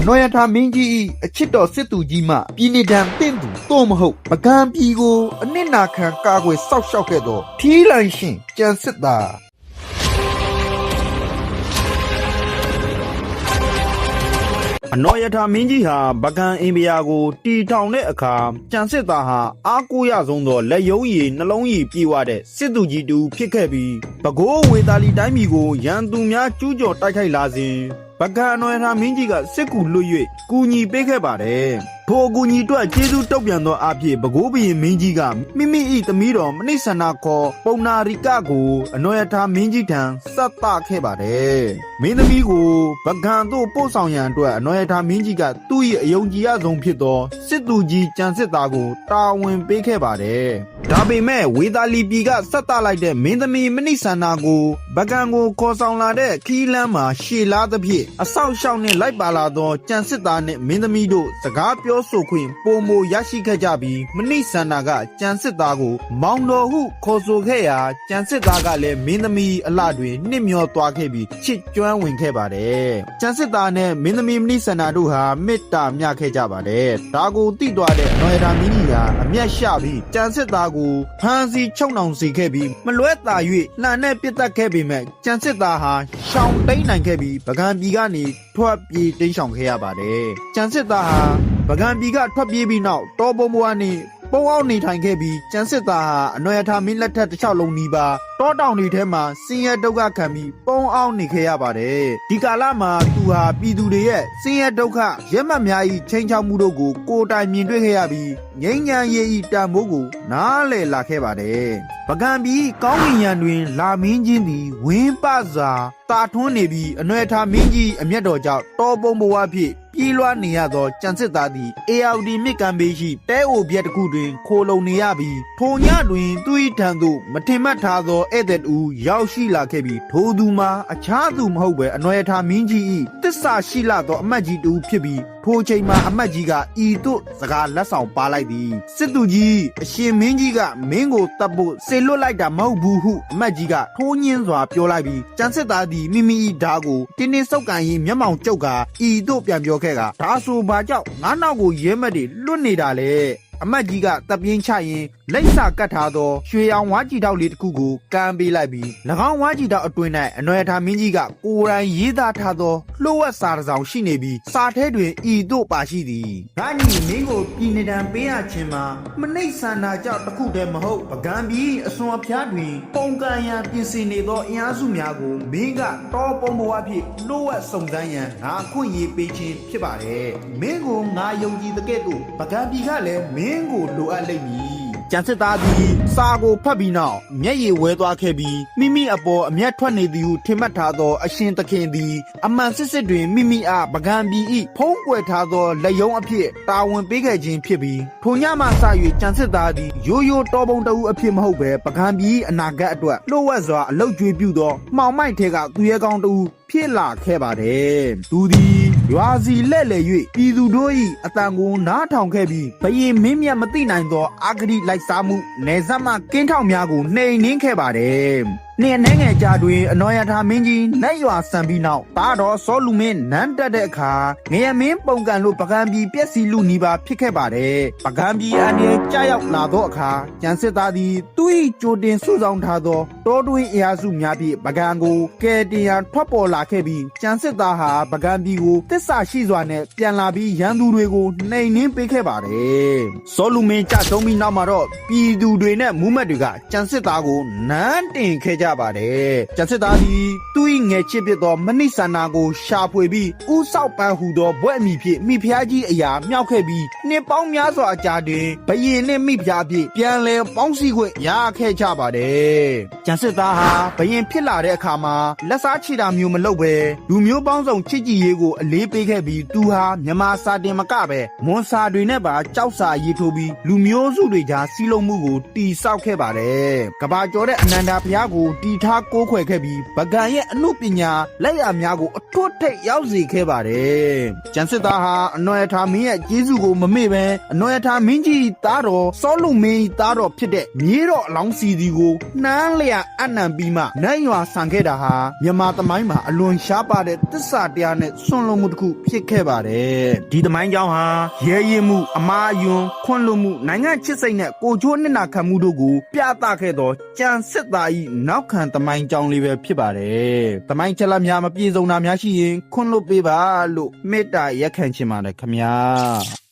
နော်ရထားမင်းကြီးအချစ်တော်စစ်သူကြီးမှပြည်နေတံတင့်သူတော့မဟုတ်ပကံပြည်ကိုအနစ်နာခံကာကွယ်စောက်ရှောက်ခဲ့သောထီးလိုင်ရှင်ကြံစစ်သားအနော်ရထားမင်းကြီးဟာပကံအင်ဘရာကိုတီထောင်တဲ့အခါကြံစစ်သားဟာအားကိုးရဆုံးသောလက်ယုံရည်နှလုံးရည်ပြေဝတဲ့စစ်သူကြီးတူဖြစ်ခဲ့ပြီးပဲခူးဝေသာလီတိုင်းပြည်ကိုရန်သူများကျူးကျော်တိုက်ခိုက်လာစဉ်ပကံအနော်ရထားမင်းကြီးကစစ်ကူလွတ်၍ကူညီပေးခဲ့ပါတယ်ထိုအကူအညီအတွက်ကျေးဇူးတုတ်ပြန်သောအဖြစ်ပဲခူးဘုရင်မင်းကြီးကမိမိ၏သမီးတော်မနိဆန္ဒခေါ်ပုံနာရိကကိုအနော်ရထားမင်းကြီးထံဆက်သခဲ့ပါတယ်မင်းသမီးကိုပကံသို့ပို့ဆောင်ရန်အတွက်အနော်ရထားမင်းကြီးကသူ့၏အယုံကြည်ရဆုံးဖြစ်သောစစ်သူကြီးကြံစစ်သားကိုတာဝန်ပေးခဲ့ပါတယ်ဒါပေမဲ့ဝေသာလီပြည်ကဆက်သလိုက်တဲ့မင်းသမီးမနိဆန္ဒကိုပကံကိုခေါ်ဆောင်လာတဲ့ခီးလန်းမှာရှေလာသဖြင့်အဆောက်အအုံနှင့်လိုက်ပါလာသောကြံစစ်သားနှင့်မင်းသမီးတို့စကားပြောဆိုခွင့်ပုံမရရှိခဲ့ကြပြီးမနိဆန္ဒကကြံစစ်သားကိုမောင်တော်ဟုခေါ်ဆိုခဲ့ရာကြံစစ်သားကလည်းမင်းသမီးအလှတွင်နှစ်မျောသွားခဲ့ပြီးချစ်ကျွမ်းဝင်ခဲ့ပါတယ်ကြံစစ်သားနဲ့မင်းသမီးမနိဆန္ဒတို့ဟာမေတ္တာမျှခဲ့ကြပါတယ်ဒါကိုသိသွားတဲ့အနော်ရထားမင်းကြီးဟာအမျက်ရှပြီးကြံစစ်သားကိုဖမ်းဆီးချုပ်နှောင်စေခဲ့ပြီးမလွဲသာ၍လှန်နဲ့ပစ်တတ်ခဲ့ပေမဲ့ကြံစစ်သားဟာရှောင်တိန်နိုင်ခဲ့ပြီးပကံပြည်ကနေထွက်ပြေးတိမ်းရှောင်ခဲ့ရပါတယ်ကြံစစ်သားဟာပကံပြည်ကထွက်ပြေးပြီးနောက်တောပုံဘွားနေပုံအောင်နေထိုင်ခဲ့ပြီးကျန်းစစ်သားဟာအနော်ရထားမင်းလက်ထက်တစ်လျှောက်လုံးနီးပါတောတောင်တွေထဲမှာဆင်းရဲဒုက္ခခံပြီးပုံအောင်နေခဲ့ရပါတယ်ဒီကာလမှာသူဟာပြည်သူတွေရဲ့ဆင်းရဲဒုက္ခရက်မှတ်များ၏ချိန်ချောက်မှုတို့ကိုကိုယ်တိုင်မြင်တွေ့ခဲ့ရပြီးငြိမ်းချမ်းရေး၏တန်ဖိုးကိုနားလည်လာခဲ့ပါတယ်ပကံပြည်ကောင်းကင်ယံတွင်လာမင်းချင်းသည်ဝင်းပစွာတာထွန်းနေပြီးအနော်ရထားမင်းကြီးအမျက်တော်ကြောင့်တောပုံဘဝဖြစ်ပြေးလွှားနေရသောကြံစစ်သားသည်အေယာဝတီမြစ်ကမ်းဘေးရှိတဲအိုပြက်တစ်ခုတွင်ခိုလုံနေရပြီးထိုညတွင်သူ၏ထံသို့မထင်မှတ်ထားသောဧည့်သည်တူရောက်ရှိလာခဲ့ပြီးထိုသူမှာအခြားသူမဟုတ်ဘဲအနော်ရထားမင်းကြီး၏တစ္ဆာရှိလာသောအမတ်ကြီးတူဖြစ်ပြီးထိုချိန်မှာအမတ်ကြီးကဤသို့စကားလက်ဆောင်ပါလိုက်သည်စစ်သူကြီးအရှင်မင်းကြီးကမင်းကိုတပ်ဖို့စေလွတ်လိုက်တာမဟုတ်ဘူးဟုအမတ်ကြီးကထိုးညင်းစွာပြောလိုက်ပြီးကြံစစ်သားသည်မိမိ၏ဓာတ်ကိုတင်းတင်းဆုပ်ကန်ရင်မျက်မှောင်ကျုပ်ကဤသို့ပြန်ပြောခဲ့ကဒါဆိုဘာကြောင့်ငါးနောက်ကိုရဲမက်တွေလွတ်နေတာလဲအမတ်ကြီးကတပ်ပြင်းချရင်လက်စာကတ်ထားသောရွှေရောင်ဝါးကြည်တောက်လေးတစ်ခုကိုကမ်းပေးလိုက်ပြီး၎င်းဝါးကြည်တောက်အတွင်း၌အနော်ရထားမင်းကြီးကကိုယ်တိုင်ရေးသားထားသောလှုပ်ဝက်စာတစ်စောင်ရှိနေပြီးစာထဲတွင်ဤသို့ပါရှိသည်ငါညီမင်းကိုပြည်နေတံပေးရခြင်းမှာမနှိမ့်ဆန္ဒကြောင့်တစ်ခုတည်းမဟုတ်ပကံပြည်အစွန်အဖျားတွင်ပုံကံရန်ပြင်ဆင်နေသောအင်အားစုများကိုမင်းကတောပုံဘဝဖြင့်လှုပ်ဝက်စုံစမ်းရန်ငါခွင့်ရေးပေးခြင်းဖြစ်ပါတယ်မင်းကိုငါယုံကြည်တဲ့ကဲ့သို့ပကံပြည်ကလည်းမင်းကိုလိုအပ်လိမ့်မည်ကျန်စစ်သားသည်စာကိုဖတ်ပြီးနောက်မျက်ရည်ဝဲသွားခဲ့ပြီးမိမိအပေါ်အမျက်ထွက်နေသည်ဟုထင်မှတ်ထားသောအရှင်သခင်သည်အမှန်စစ်စစ်တွင်မိမိအားပကံပြည်၏ဖုံးကွယ်ထားသောလက်ယုံအဖြစ်တာဝန်ပေးခဲ့ခြင်းဖြစ်ပြီးထိုညမှစ၍ကျန်စစ်သားသည်ရိုးရိုးတော်ပုံတအုပ်အဖြစ်မဟုတ်ဘဲပကံပြည်အနာဂတ်အတွက်လှုပ်ဝက်စွာအလုတ်ကျွေးပြုသောမှောင်မိုက်ထဲကသူရဲကောင်းတအုပ်ဖြစ်လာခဲ့ပါတယ်သူသည်ရွာစီလဲ့လေ၍ပြည်သူတို့၏အတန်ကိုနားထောင်ခဲ့ပြီးဘရင်မင်းမြတ်မသိနိုင်သောအာဂတိလိုက်စားမှုနယ်စပ်မှကင်းထောက်များကိုနှိမ်နင်းခဲ့ပါတယ်နေနှဲငယ်ကြတွင်အနော်ရထားမင်းကြီးနတ်ရွာဆံပြီးနောက်တာတော်စောလူမင်းနန်းတက်တဲ့အခါငရမင်းပုံကန်လို့ပကံပြည်ပြက်စီလူနီးပါဖြစ်ခဲ့ပါတယ်ပကံပြည်အနေကြောက်ရောက်လာသောအခါကျန်စစ်သားသည်သူ၏ကြိုတင်စုဆောင်ထားသောတောတွင်းအရာစုများဖြင့်ပကံကိုကယ်တင်ရန်ထွက်ပေါ်လာခဲ့ပြီးကျန်စစ်သားဟာပကံပြည်ကိုတစ္ဆာရှိစွာနဲ့ပြန်လာပြီးရန်သူတွေကိုနှိမ်နင်းပေးခဲ့ပါတယ်စောလူမင်းကြဆုံးပြီးနောက်မှာတော့ပြည်သူတွေနဲ့မူးမတ်တွေကကျန်စစ်သားကိုနန်းတင်ခဲ့ကြပါတယ်ကျန်စစ်သားသည်သူ၏ငယ်ချစ်ဖြစ်သောမနိဆန္ဒကိုရှာဖွေပြီးဥဆောက်ပန်းဟူသောဘွဲ့အမိဖြင့်မိဖုရားကြီးအရာမြောက်ခဲ့ပြီးနှစ်ပေါင်းများစွာအကြာတွင်ဘယင်နှင့်မိဖုရားဖြင့်ပြန်လည်ပေါင်းစည်းခွင့်ရခဲ့ကြပါတယ်ကျန်စစ်သားဟာဘယင်ဖြစ်လာတဲ့အခါမှာလက်စားချီတာမျိုးမလုပ်ပဲလူမျိုးပေါင်းစုံချစ်ကြည်ရေးကိုအလေးပေးခဲ့ပြီးသူဟာမြန်မာစာတင်မကပဲမွန်စာတွေနဲ့ပါကြောက်စာရေးထိုးပြီးလူမျိုးစုတွေကြားစီးလုံးမှုကိုတည်ဆောက်ခဲ့ပါတယ်ကဘာကျော်တဲ့အနန္ဒာဘုရားကို တီထားကိုးခွဲခဲ့ပြီးပကံရဲ့အမှုပညာလက်ရများကိုအထွတ်ထိပ်ရောက်စေခဲ့ပါတယ်ကျန်စစ်သားဟာအနော်ရထားမင်းရဲ့ကျေးဇူးကိုမမေ့ပဲအနော်ရထားမင်းကြီးသားတော်စောလုံမင်းသားတော်ဖြစ်တဲ့မြေတော်အလောင်းစီစီကိုနှမ်းလျက်အနံပြီးမှနိုင်ရွာဆန်ခဲ့တာဟာမြန်မာသမိုင်းမှာအလွန်ရှားပါတဲ့တစ္ဆာတရားနဲ့ဆွန့်လွတ်မှုတစ်ခုဖြစ်ခဲ့ပါတယ်ဒီသမိုင်းကြောင်းဟာရဲရင်မှုအမားအယွန်းခွန့်လွတ်မှုနိုင်ငံချစ်စိတ်နဲ့ကိုချိုးနှစ်နာခံမှုတို့ကိုပြသခဲ့သောကြံစစ်သား၏နောက်ခံသမိုင်းကြောင်းလေးပဲဖြစ်ပါတယ်သမိုင်းချက်လက်များမပြေစုံတာများရှိရင်ခွန့်လွတ်ပေးပါလို့မေတ္တာရက်ခံချင်ပါတယ်ခင်ဗျာ